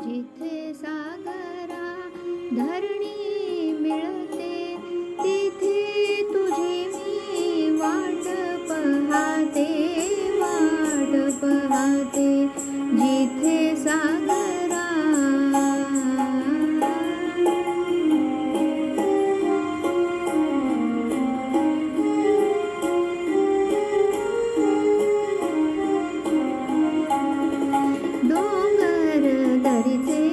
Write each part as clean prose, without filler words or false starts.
जिथे सागरा धरणी मिळते, तिथे तुझी मी वाट पाहते, वाट पाहते. जिथे सागरा डोंगर दरीचे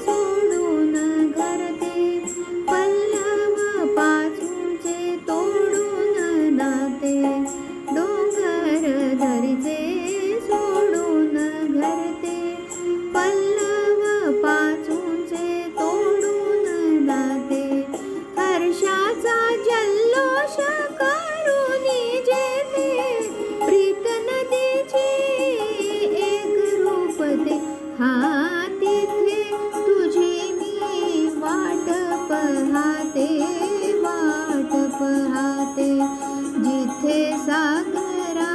सोडून घरते, पल्लव पाचूचे तोडून नाते. डोंगर दरीचे सोडून घरते, पल्लव पाचूचे तोडून नाते. हर्षाचा जल्लोष करूनी जेथे, प्रीत नदीची एक रूपते. हा तिथे तुझी मी वाट पाहते, वाट पाहते. जिथे सागरा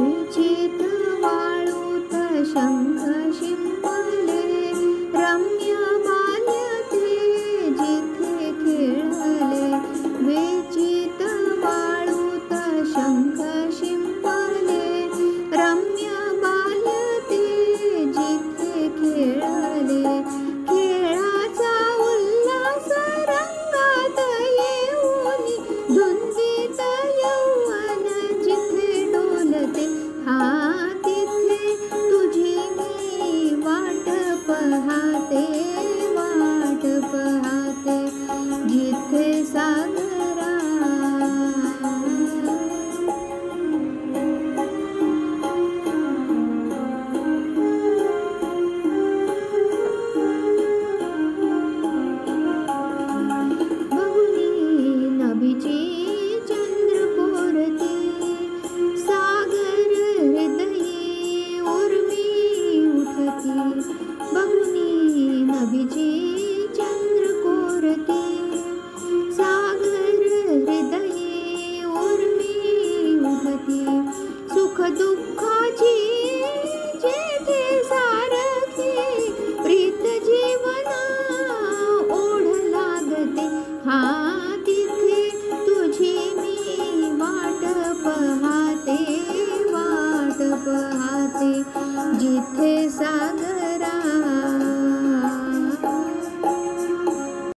विचित वाळूत शंख शिंपले, रम्य बाल्य ते जिथे खेळले. विचित वाळूत शंख शिंपले, रम्य बाल्य ते जिथे खेळले. खेळाचा उल्हास रंगात येऊनी, धुंदीत यौवन जिथे डोलते. हा तिथे तुझी मी वाट पाहते, वाट पाहते. जिथे सागरा बघुनी नभीची चंद्रकोरती, सागर हृदये उर्मी उठती. बघुनी नभीची चंद्रकोरती, सागर हृदये उर्मी उठती. सुख दुःखाची जेथे सारखी, प्रीत जीवना ओढ लागते. हा तिथे तुझी मी वाट पाहते, वाट पाहते. जिथे सागर